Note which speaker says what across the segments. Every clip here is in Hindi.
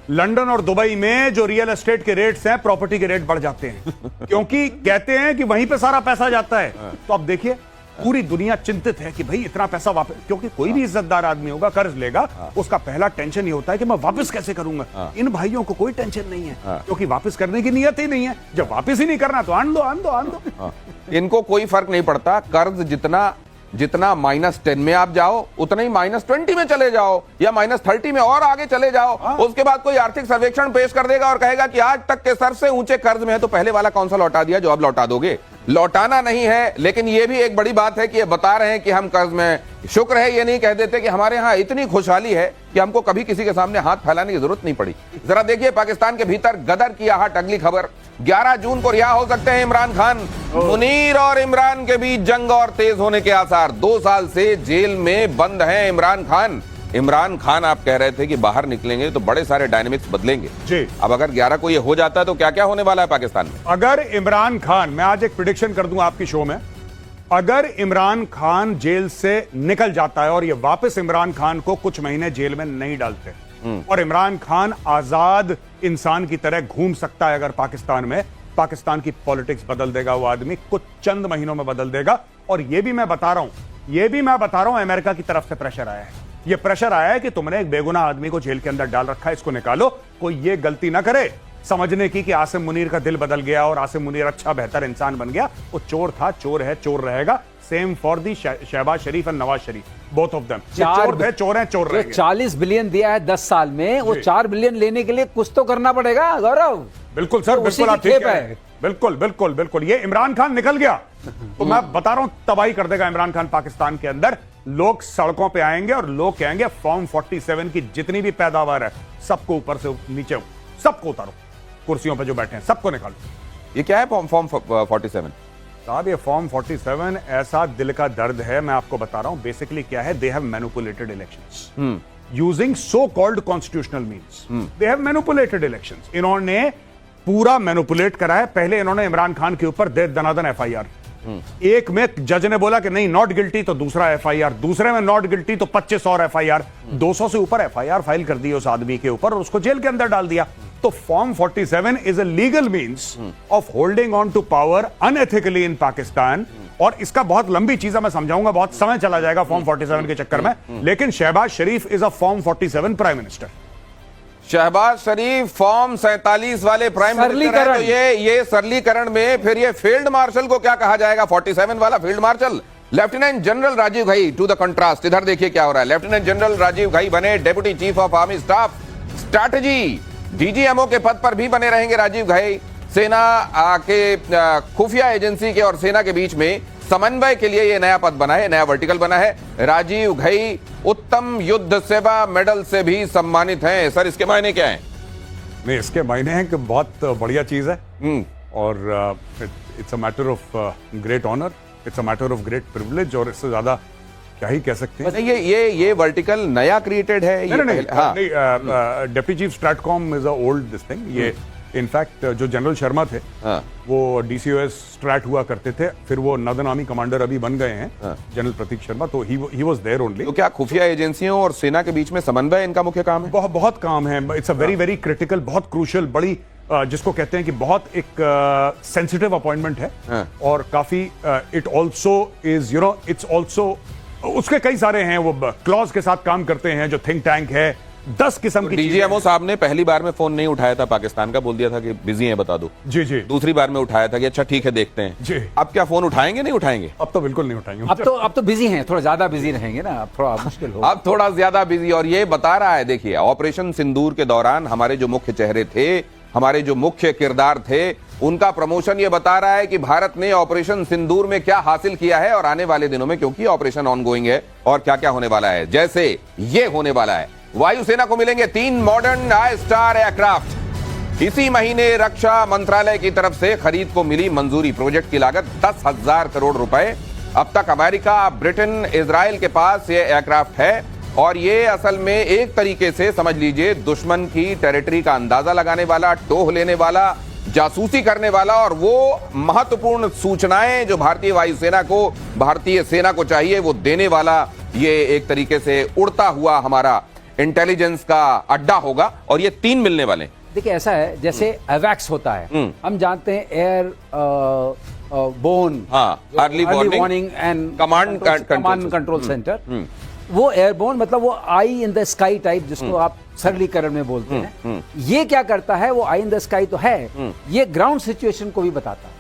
Speaker 1: लंदन और दुबई में जो रियल एस्टेट के रेट्स हैं, प्रॉपर्टी के रेट बढ़ जाते हैं क्योंकि कहते हैं कि वहीं पे सारा पैसा जाता है। तो अब देखिए पूरी दुनिया चिंतित है कि भाई इतना पैसा वापस, क्योंकि कोई भी इज्जतदार आदमी होगा कर्ज लेगा, उसका पहला टेंशन ये होता है कि मैं वापस कैसे करूंगा। इन भाइयों को कोई टेंशन नहीं है क्योंकि वापस करने की नियत ही नहीं है। जब वापस ही नहीं करना तो आन दो।
Speaker 2: इनको कोई फर्क नहीं पड़ता, कर्ज जितना -10 में आप जाओ उतना ही -20 में चले जाओ या -30 में और आगे चले जाओ। उसके बाद कोई आर्थिक सर्वेक्षण पेश कर देगा और कहेगा कि आज तक के सर से ऊंचे कर्ज में है, तो पहले वाला कौन सा लौटा दिया जो अब लौटा दोगे। लौटाना नहीं है, लेकिन यह भी एक बड़ी बात है कि ये बता रहे हैं कि हम कर्ज में, शुक्र है ये नहीं कह देते कि हमारे यहां इतनी खुशहाली है कि हमको कभी किसी के सामने हाथ फैलाने की जरूरत नहीं पड़ी। जरा देखिए पाकिस्तान के भीतर गदर की आहट, अगली खबर। 11 जून को रिहा हो सकते हैं इमरान खान। मुनीर और इमरान के बीच जंग और तेज होने के आसार। 2 साल से जेल में बंद हैं इमरान खान। इमरान खान आप कह रहे थे कि बाहर निकलेंगे तो बड़े सारे डायनेमिक्स बदलेंगे जी। अब अगर 11 को ये हो जाता है तो क्या क्या होने वाला है पाकिस्तान में?
Speaker 1: अगर इमरान खान, मैं आज एक प्रेडिक्शन कर दूं आपकी शो में, अगर इमरान खान जेल से निकल जाता है और ये वापस इमरान खान को कुछ महीने जेल में नहीं डालते और इमरान खान आजाद इंसान की तरह घूम सकता है, अगर पाकिस्तान में, पाकिस्तान की पॉलिटिक्स बदल देगा वो आदमी, कुछ चंद महीनों में बदल देगा। और ये भी मैं बता रहा हूं अमेरिका की तरफ से प्रेशर आया है। ये प्रेशर आया है कि तुमने एक बेगुनाह आदमी को जेल के अंदर डाल रखा है, इसको निकालो। कोई ये गलती ना करे समझने की कि आसिम मुनीर का दिल बदल गया और आसिम मुनीर अच्छा बेहतर इंसान बन गया। वो चोर था, चोर है, चोर रहेगा। Same for the Shahbaz Sharif and Nawaz Sharif, both of them. चोर हैं, चोर रहेंगे।
Speaker 3: 40 बिलियन दिया है 10 साल में, वो 4 बिलियन लेने के लिए कुछ तो करना पड़ेगा गौरव।
Speaker 1: बिल्कुल सर, बिल्कुल आप ठीक है। बिल्कुल ये इमरान खान निकल गया तो मैं बता रहा हूं तबाही कर देगा इमरान खान पाकिस्तान के अंदर। लोग सड़कों पे आएंगे और लोग कहेंगे फॉर्म 47 की जितनी भी पैदावार है सबको ऊपर से नीचे सबको उतारो, कुर्सियों पे जो बैठे हैं सबको निकालो।
Speaker 2: ये क्या है फॉर्म 47?
Speaker 1: साहब ये फॉर्म 47 ऐसा दिल का दर्द है, मैं आपको बता रहा हूं। बेसिकली क्या है, they have manipulated elections using so called constitutional means. They have manipulated elections. इन्होंने पूरा मैनिपुलेट करा है। पहले इन्होंने इमरान खान के ऊपर दे दनादन FIR, एक में जज ने बोला कि नहीं नॉट गिल्टी, तो दूसरा FIR, दूसरे में नॉट गिल्टी तो 25 और FIR, 200 से ऊपर FIR फाइल कर दी उस आदमी के ऊपर और उसको जेल के अंदर डाल दिया। तो form 47 is a legal means of holding on to power unethically in Pakistan. और इसका बहुत लंबी चीज है, मैं समझाऊंगा, बहुत समय चला जाएगा फॉर्म 47 के चक्कर में। लेकिन Shehbaz Sharif is a form 47 prime minister.
Speaker 2: Shehbaz Sharif form 47 वाले प्राइम मिनिस्टर है, तो ये सरलीकरण में फिर ये फील्ड मार्शल को क्या कहा जाएगा? 47 वाला field marshal lieutenant general Rajiv Ghai. To the contrast, इधर देखिए क्या हो रहा है। लेफ्टिनेंट जनरल राजीव घई बने deputy chief of army staff strategy. DGMO के पद पर भी बने रहेंगे राजीव घई। सेना के खुफिया एजेंसी के और सेना के बीच में समन्वय के लिए ये नया पद बना है, नया वर्टिकल बना है। राजीव घई उत्तम युद्ध सेवा मेडल से भी सम्मानित हैं। सर इसके मायने क्या हैं?
Speaker 1: नहीं, इसके मायने हैं कि बहुत बढ़िया चीज है और it's a matter of great honour, it's a matter of great privilege. और इससे ज्यादा क्या ही कह सकते हैं।
Speaker 2: ये वर्टिकल नया क्रिएटेड है?
Speaker 1: नहीं, deputy chief stratcom is a old this thing. ये इनफैक्ट जो जनरल शर्मा थे वो DCOS स्ट्रैट हुआ करते थे, फिर वो नॉर्दर्न आर्मी कमांडर अभी बन गए हैं जनरल प्रतीक शर्मा, तो ही वाज देयर ओनली।
Speaker 2: तो क्या खुफिया एजेंसियों और सेना के बीच में समन्वय इनका मुख्य काम है?
Speaker 1: बहुत काम है। It's a very very critical, बहुत क्रूशियल, बड़ी जिसको कहते हैं कि बहुत एक सेंसिटिव अपॉइंटमेंट है। और काफी it also is it's also, उसके कई सारे हैं, वो क्लॉज के साथ काम करते हैं जो थिंक टैंक है, 10 किस्म की।
Speaker 2: DGMO साहब ने पहली बार में फोन नहीं उठाया था पाकिस्तान का, बोल दिया था कि बिजी हैं बता दो।
Speaker 1: जी।
Speaker 2: दूसरी बार में उठाया था कि अच्छा ठीक है देखते हैं
Speaker 1: जी।
Speaker 2: अब क्या फोन उठाएंगे? नहीं उठाएंगे?
Speaker 1: अब तो बिल्कुल नहीं उठाएंगे।
Speaker 3: अब तो बिजी हैं, थोड़ा ज्यादा बिजी रहेंगे ना, अब थोड़ा मुश्किल होगा।
Speaker 2: अब थोड़ा ज्यादा बिजी। और ये बता रहा है, देखिए ऑपरेशन सिंदूर के दौरान हमारे जो मुख्य चेहरे थे, हमारे जो मुख्य किरदार थे, उनका प्रमोशन ये बता रहा है कि भारत ने ऑपरेशन सिंदूर में क्या हासिल किया है और आने वाले दिनों में, क्योंकि ऑपरेशन ऑनगोइंग है, और क्या क्या होने वाला है। जैसे ये होने वाला है, वायुसेना को मिलेंगे 3 मॉडर्न I-STAR एयरक्राफ्ट। इसी महीने रक्षा मंत्रालय की तरफ से खरीद को मिली मंजूरी। प्रोजेक्ट की लागत 10,000 करोड़ रुपए। अब तक अमेरिका, ब्रिटेन, इजराइल के पास ये एयरक्राफ्ट है और ये असल में एक तरीके से समझ लीजिए दुश्मन की टेरिटरी का अंदाजा लगाने वाला, टोह लेने वाला, जासूसी करने वाला और वो महत्वपूर्ण सूचनाएं जो भारतीय वायुसेना को, भारतीय सेना को चाहिए वो देने वाला, ये एक तरीके से उड़ता हुआ हमारा इंटेलिजेंस का अड्डा होगा और ये 3 मिलने वाले।
Speaker 3: देखिए ऐसा है जैसे अवैक्स होता है, हम जानते हैं air bone,
Speaker 2: early warning
Speaker 3: and
Speaker 2: command
Speaker 3: control centre, वो एयरबोर्न मतलब वो आई इन द स्काई टाइप जिसको आप सरलीकरण में बोलते हैं। ये क्या करता है, वो आई इन द स्काई तो है, ये ग्राउंड सिचुएशन को भी बताता है।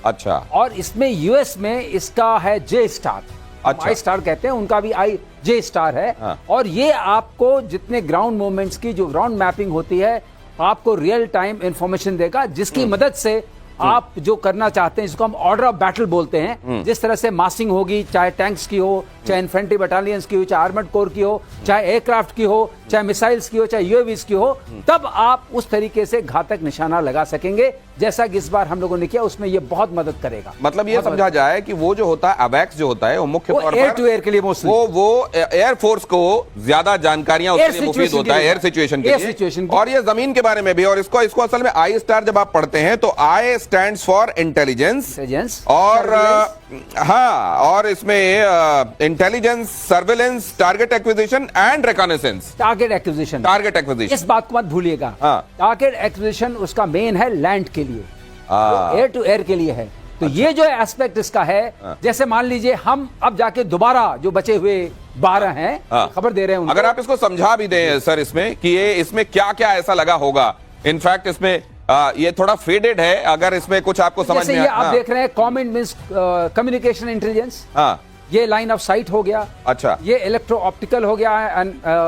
Speaker 2: अच्छा,
Speaker 3: और इसमें यूएस में इसका है जे स्टार,
Speaker 2: अच्छा,
Speaker 3: आई स्टार कहते हैं, उनका भी आई जे स्टार है।
Speaker 2: हाँ।
Speaker 3: और ये आपको जितने ग्राउंड मूवमेंट्स की जो ग्राउंड मैपिंग होती है आपको रियल टाइम इंफॉर्मेशन देगा, जिसकी मदद से आप जो करना चाहते हैं, इसको हम ऑर्डर ऑफ बैटल बोलते हैं, जिस तरह से मासिंग होगी, चाहे टैंक्स की हो, चाहे इन्फेंट्री बटालियंस की हो, चाहे आर्मर्ड कोर की हो, चाहे एयरक्राफ्ट की हो, चाहे मिसाइल्स की हो, चाहे यूएवीज की हो, तब आप उस तरीके से घातक निशाना लगा सकेंगे जैसा कि इस बार हम लोगों ने किया। उसमें ये बहुत मदद करेगा।
Speaker 2: मतलब ये समझा जाए कि वो जो होता है अवैक्स जो होता है वो मुख्य तौर पर
Speaker 3: एयर टू एयर के लिए मोस्टली
Speaker 2: वो एयरफोर्स को ज्यादा जानकारियां उसके लिए मुफीद होता है, एयर सिचुएशन के लिए। और ये जमीन के बारे में भी। और इसको असल में आई स्टार जब आप पढ़ते हैं तो आई स्टैंड्स फॉर इंटेलिजेंस, और हाँ, और इसमें intelligence, surveillance, target acquisition and reconnaissance.
Speaker 3: Target acquisition, इस बात को मत भूलिएगा। टारगेट एक्विजिशन उसका मेन है लैंड के लिए, एयर टू एयर के लिए है। तो ये जो एस्पेक्ट इसका है, जैसे मान लीजिए हम अब जाके दोबारा जो बचे हुए 12 हैं खबर दे रहे हैं उनको।
Speaker 2: अगर आप इसको समझा भी दें सर इसमें कि ये इसमें क्या क्या ऐसा लगा होगा। इनफैक्ट इसमें ये थोड़ा फेडेड है, अगर इसमें कुछ आपको समझ में
Speaker 3: आप देख रहे हैं कॉमेंट मींस कम्युनिकेशन इंटेलिजेंस, ये लाइन ऑफ साइट हो गया।
Speaker 2: अच्छा,
Speaker 3: ये इलेक्ट्रो ऑप्टिकल हो गया,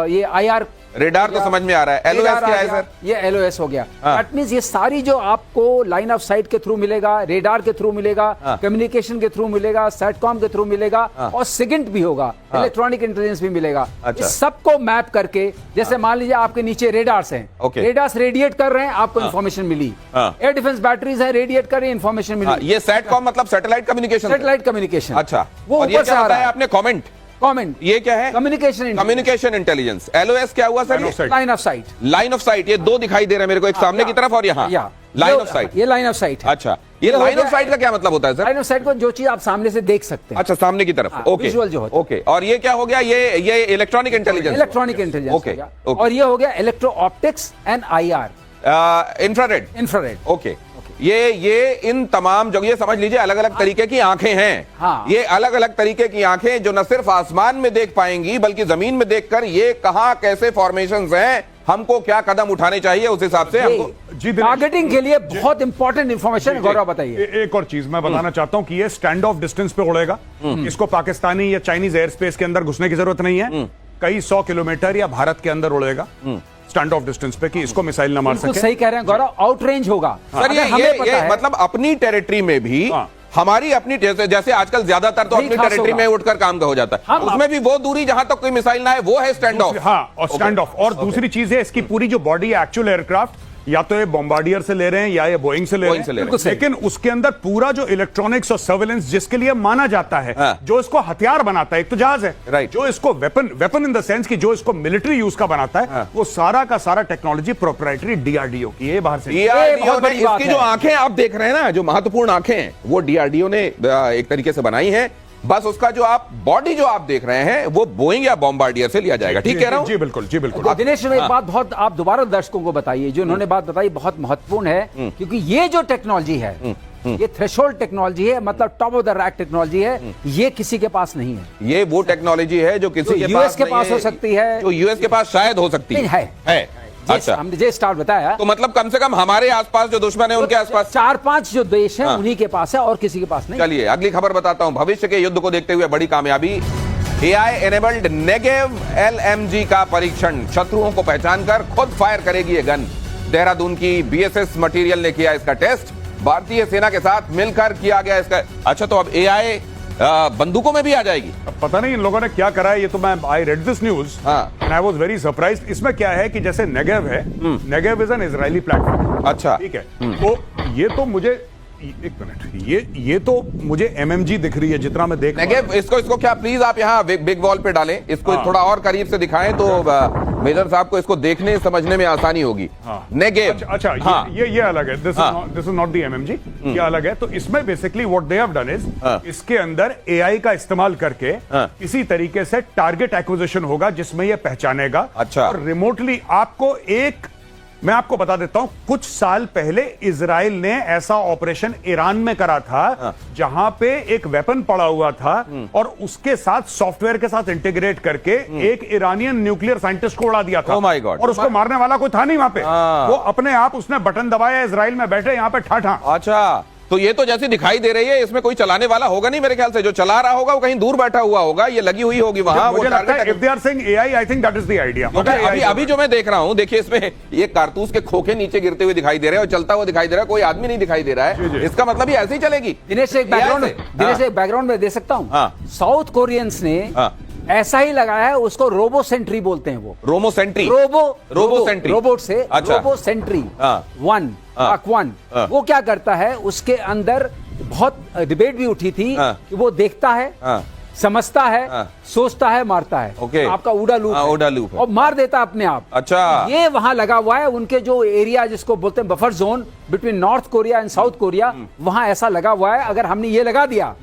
Speaker 3: ये IR
Speaker 2: रेडार तो समझ में आ रहा है। LOS क्या है सर?
Speaker 3: ये LOS हो गया। दैट मींस ये सारी जो आपको लाइन ऑफ साइट के थ्रू मिलेगा, रेडार के थ्रू मिलेगा, कम्युनिकेशन के थ्रू मिलेगा, सैटकॉम के थ्रू मिलेगा, और सिगेंट भी होगा, इलेक्ट्रॉनिक इंटेलिजेंस भी मिलेगा।
Speaker 2: अच्छा।
Speaker 3: इस सबको मैप करके, जैसे मान लीजिए आपके नीचे रेडार्स हैं, रेडार्स रेडिएट कर रहे हैं, आपको इन्फॉर्मेशन मिली। एयर डिफेंस बैटरीज है, रेडिएट कर रही है, इन्फॉर्मेशन मिली।
Speaker 2: ये सैटकॉम मतलब सैटेलाइट कम्युनिकेशन। अच्छा,
Speaker 3: वो ऊपर से आ रहा है।
Speaker 2: आपने कमेंट, ये क्या है? Communication intelligence. LOS क्या हुआ sir?
Speaker 3: Line of site.
Speaker 2: Line of site, ये 2 दिखाई दे रहे हैं मेरे को, एक सामने की तरफ और यहाँ लाइन ऑफ साइट।
Speaker 3: ये लाइन ऑफ साइट है।
Speaker 2: अच्छा, ये लाइन ऑफ साइट का क्या मतलब होता है सर?
Speaker 3: लाइन ऑफ साइट को जो चीज आप सामने से देख सकते हैं।
Speaker 2: अच्छा, सामने की तरफ। ओके,
Speaker 3: विजुअल जो होता है।
Speaker 2: ओके, और ये क्या हो गया? ये इलेक्ट्रॉनिक इंटेलिजेंस।
Speaker 3: ओके, और ये हो गया electro optics and IR, infrared.
Speaker 2: Okay, ये इन तमाम जगह, ये समझ लीजिए अलग अलग तरीके की आंखें हैं।
Speaker 3: हाँ।
Speaker 2: ये अलग अलग तरीके की आंखें जो न सिर्फ आसमान में देख पाएंगी बल्कि जमीन में देखकर ये कहां कैसे फॉर्मेशंस हैं, हमको क्या कदम उठाने चाहिए, उस हिसाब से हमको
Speaker 3: टारगेटिंग के लिए बहुत इंपॉर्टेंट इंफॉर्मेशन। गौरव बताइए।
Speaker 1: एक और चीज मैं बताना चाहता हूं कि ये स्टैंड ऑफ डिस्टेंस पे उड़ेगा। इसको पाकिस्तानी या चाइनीज एयर स्पेस के अंदर घुसने की जरूरत नहीं है। कई 100 किलोमीटर या भारत के अंदर उड़ेगा स्टैंड ऑफ डिस्टेंस पे, कि इसको मिसाइल न मार सके।
Speaker 3: सही कह रहे हैं गौरव, आउट रेंज होगा।
Speaker 2: सर ये मतलब अपनी टेरिटरी में भी हमारी अपनी, जैसे आजकल ज्यादातर तो अपनी टेरिटरी में उठकर काम का हो जाता है, उसमें भी वो दूरी जहां तक कोई मिसाइल ना है वो है स्टैंड ऑफ।
Speaker 1: हाँ, और स्टैंड ऑफ। और दूसरी चीज है, इसकी पूरी जो बॉडी है एक्चुअल एयरक्राफ्ट या तो ये बॉम्बार्डियर से ले रहे हैं या ये बोइंग से ले रहे हैं, लेकिन उसके अंदर पूरा जो इलेक्ट्रॉनिक्स और सर्वेलेंस जिसके लिए माना जाता है, जो इसको हथियार बनाता है, एक तो जहाज है, जो इसको वेपन इन द सेंस कि जो इसको मिलिट्री यूज का बनाता है, वो सारा का सारा टेक्नोलॉजी प्रोप्राइटरी DRDO की है, बाहर से।
Speaker 2: इसकी जो आंखें आप देख रहे हैं ना, जो महत्वपूर्ण आंखें हैं, वो DRDO ने एक तरीके से बनाई है। बस उसका जो आप बॉडी जो आप देख रहे हैं वो बोइंग या बॉम्बार्डियर से लिया जाएगा। ठीक कह रहा हूं?
Speaker 1: जी बिल्कुल, जी बिल्कुल।
Speaker 3: दिनेश, एक बात बहुत आप दोबारा दर्शकों को बताइए, जो उन्होंने बात बताई बहुत महत्वपूर्ण है, क्योंकि ये जो टेक्नोलॉजी है, ये थ्रेशोल्ड टेक्नोलॉजी है, मतलब top of the rack technology है। ये किसी के पास नहीं है।
Speaker 2: ये वो टेक्नोलॉजी है जो किसी के
Speaker 3: यूएस के पास हो सकती है,
Speaker 2: जो यूएस के पास शायद हो सकती है।
Speaker 3: अच्छा, हमने जे स्टार बताया,
Speaker 2: तो मतलब कम से कम हमारे आसपास जो दुश्मन है उनके आसपास
Speaker 3: 4-5 जो देश हैं उन्हीं के पास है और किसी के पास नहीं।
Speaker 2: चलिए अगली खबर बताता हूं। भविष्य के युद्ध को देखते हुए बड़ी कामयाबी, AI एनेबल्ड नेगेव LMG का परीक्षण, शत्रुओं को पहचान कर खुद फायर करेगी ये गन। देहरादून की BSS मटेरियल ने किया इसका टेस्ट, भारतीय सेना के साथ मिलकर किया गया इसका। अच्छा, तो अब AI बंदूकों में भी आ जाएगी?
Speaker 1: पता नहीं इन लोगों ने क्या करा है, ये तो मैं I read this news and I was very surprised. इसमें क्या है कि जैसे नेगेव है, Negev is an Israeli platform.
Speaker 2: अच्छा,
Speaker 1: ठीक है। तो ये तो मुझे, एक मिनट, ये तो मुझे MMG दिख रही है जितना मैं देख।
Speaker 2: नेगेव, इसको क्या प्लीज आप यहाँ बिग वॉल पे डालें, इसको थोड़ा और करीब से दिखाएं तो मेजर साहब को इसको देखने समझने में आसानी होगी। नेगेव,
Speaker 1: अच्छा
Speaker 2: हाँ,
Speaker 1: ये अलग है। This is not the MMG, ये अलग है। तो इसमें basically what they have done is इसके अंदर एआई का इस्तेमाल करके इसी तरीके से टारगेट एक्विजिशन होगा जिसमें ये पहचानेगा।
Speaker 2: अच्छा।
Speaker 1: और रिमोटली आपको मैं आपको बता देता हूं, कुछ साल पहले इजराइल ने ऐसा ऑपरेशन ईरान में करा था जहां पे एक वेपन पड़ा हुआ था और उसके साथ सॉफ्टवेयर के साथ इंटीग्रेट करके एक ईरानियन न्यूक्लियर साइंटिस्ट को उड़ा दिया था।
Speaker 2: Oh my God।
Speaker 1: और उसको मारने वाला कोई था नहीं वहां पे, वो अपने आप उसने बटन दबाया, इजराइल में बैठे यहां पे ठाठा।
Speaker 2: अच्छा, तो ये तो जैसी दिखाई दे रही है, इसमें कोई चलाने वाला होगा नहीं मेरे ख्याल से। जो चला रहा होगा वो कहीं दूर बैठा हुआ होगा, ये लगी हुई होगी वहां।
Speaker 1: मुझे लगता है if they are saying AI, I think that is the idea।
Speaker 2: अभी जो मैं देख रहा हूं, देखिए इसमें ये कारतूस के खोखे नीचे गिरते हुए दिखाई दे रहे हैं और चलता हुआ दिखाई दे रहा है, कोई आदमी नहीं दिखाई दे रहा है। इसका मतलब ये ऐसे ही चलेगी।
Speaker 3: दिनेश एक बैकग्राउंड में दे सकता हूं।
Speaker 2: हाँ।
Speaker 3: साउथ कोरियंस ने ऐसा ही लगाया है, उसको रोबो सेंट्री बोलते हैं। वो
Speaker 2: robo sentry,
Speaker 3: robo
Speaker 2: sentry,
Speaker 3: robot से।
Speaker 2: अच्छा।
Speaker 3: रोबो सेंट्री
Speaker 2: हाँ।
Speaker 3: वन। वो क्या करता है, उसके अंदर बहुत डिबेट भी उठी थी कि वो देखता है, समझता है, सोचता है, मारता है।
Speaker 2: ओके।
Speaker 3: आपका ऊडा लूप है। और मार देता अपने आप।
Speaker 2: अच्छा।
Speaker 3: ये वहां लगा हुआ है, उनके जो एरिया जिसको बोलते हैं buffer zone between north Korea and south Korea, वहां ऐसा लगा हुआ है। अगर हमने ये लगा दिया,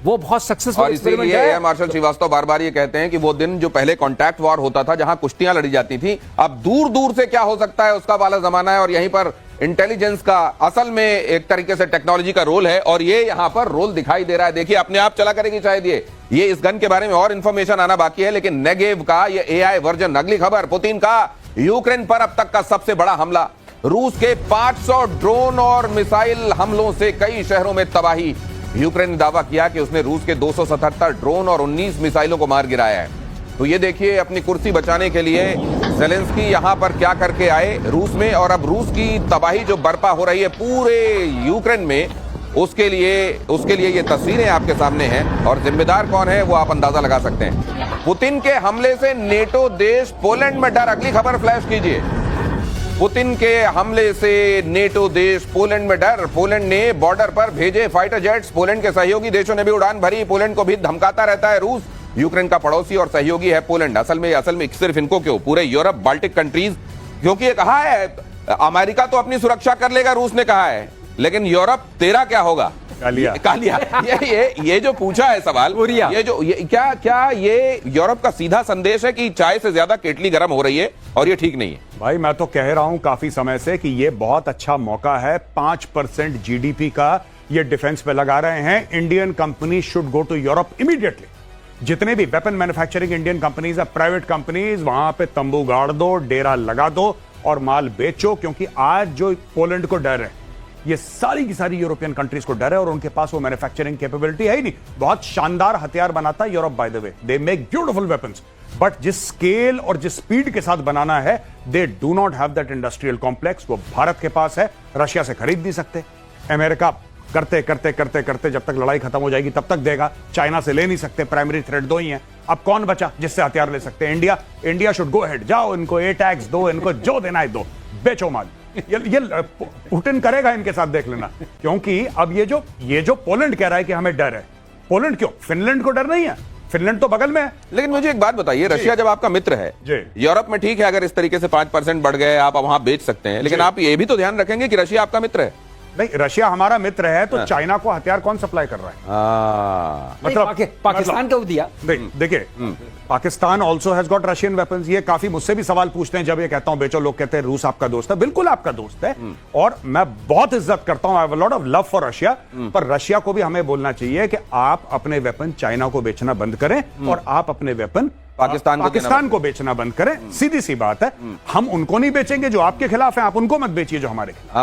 Speaker 3: वो बहुत सक्सेसफुल एक्सपेरिमेंट है।
Speaker 2: एयर मार्शल श्रीवास्तव बार बार ये कहते हैं कि वो दिन जो पहले कॉन्टैक्ट वॉर होता था, जहां कुश्तियां लड़ी जाती थी, अब दूर दूर से क्या हो सकता है उसका वाला जमाना है। और यहीं पर इंटेलिजेंस का असल में एक तरीके से टेक्नोलॉजी का रोल है, और ये यहां पर रोल दिखाई दे रहा है। देखिए अपने आप चला करेगी शायद। ये इस गन के बारे में और इंफॉर्मेशन आना बाकी है, लेकिन नेगेव का ये एआई वर्जन। अगली खबर, पुतिन का यूक्रेन पर अब तक का सबसे बड़ा हमला। रूस के 500 ड्रोन और मिसाइल हमलों से कई शहरों में तबाही। यूक्रेन ने दावा किया कि उसने रूस के 277 ड्रोन और 19 मिसाइलों को मार गिराया है। तो ये देखिए, अपनी कुर्सी बचाने के लिए ज़ेलेंस्की यहां पर क्या करके आए रूस में, और अब रूस की तबाही जो बर्पा हो रही है पूरे यूक्रेन में, उसके लिए ये तस्वीरें आपके सामने हैं। और जिम्मेदार कौन है वो आप अंदाजा लगा सकते हैं। पुतिन के हमले से नेटो देश पोलैंड में डर। अगली खबर फ्लैश कीजिए। पुतिन के हमले से नेटो देश पोलैंड में डर। पोलैंड ने बॉर्डर पर भेजे फाइटर जेट्स। पोलैंड के सहयोगी देशों ने भी उड़ान भरी। पोलैंड को भी धमकाता रहता है रूस। यूक्रेन का पड़ोसी और सहयोगी है पोलैंड। असल में सिर्फ इनको क्यों, पूरे यूरोप, बाल्टिक कंट्रीज, क्योंकि ये कहा है अमेरिका तो अपनी सुरक्षा कर लेगा, रूस ने कहा है, लेकिन यूरोप तेरा क्या होगा? कालिया। ये जो पूछा है सवाल, ये यूरोप का सीधा संदेश है कि चाय से ज्यादा केटली गर्म हो रही है, और ये ठीक नहीं है।
Speaker 1: भाई मैं तो कह रहा हूं काफी समय से कि ये बहुत अच्छा मौका है। 5% जीडीपी का ये डिफेंस पे लगा रहे हैं। Indian company should go to Europe immediately. जितने भी वेपन मैन्युफैक्चरिंग इंडियन कंपनीज है, प्राइवेट कंपनीज, वहां पे तंबू गाड़ दो, डेरा लगा दो और माल बेचो। क्योंकि आज जो पोलैंड को डर है, ये सारी की सारी यूरोपियन कंट्रीज को डर है, और उनके पास वो मैन्युफैक्चरिंग कैपेबिलिटी है ही नहीं। बहुत शानदार हथियार बनाता है Europe, by the way, they make beautiful weapons, but जिस स्केल और जिस स्पीड के साथ बनाना है, they do not have that industrial complex. वो भारत के पास है, रशिया से खरीद नहीं सकते। अमेरिका करते करते करते करते जब तक लड़ाई खत्म हो जाएगी तब तक देगा। चाइना से ले नहीं सकते, प्राइमरी थ्रेट दो ही हैं। अब कौन बचा जिससे हथियार ले सकते हैं? India should go ahead. जाओ, इनको ए टैक्स दो, इनको जो देना है दो, बेचो माल। ये पुतिन करेगा इनके साथ, देख लेना। क्योंकि अब ये जो पोलैंड कह रहा है कि हमें डर है, पोलैंड क्यों? फिनलैंड को डर नहीं है, फिनलैंड तो बगल में है।
Speaker 2: लेकिन मुझे एक बात बताइए, रशिया जब आपका मित्र है, यूरोप में ठीक है अगर इस तरीके से 5% बढ़ गए आप वहां बेच सकते हैं, लेकिन आप ये भी तो ध्यान रखेंगे कि रशिया आपका मित्र है।
Speaker 1: नहीं, रशिया हमारा मित्र है तो चाइना को हथियार कौन सप्लाई कर रहा है?
Speaker 3: मतलब पाकिस्तान को दिया।
Speaker 1: देखिए, Pakistan also has got Russian weapons. ये काफी मुझसे भी सवाल पूछते हैं जब ये कहता हूं बेचो। लोग कहते हैं रूस आपका दोस्त है। बिल्कुल आपका दोस्त है, और मैं बहुत इज्जत करता हूं, I have a lot of love for Russia. पर रशिया को भी हमें बोलना चाहिए कि आप अपने वेपन चाइना को बेचना बंद करें, और आप अपने वेपन पाकिस्तान को बेचना बंद करें। सीधी सी बात है। हम उनको नहीं बेचेंगे जो आपके खिलाफ है, आप उनको मत बेचिए जो हमारे खिलाफ।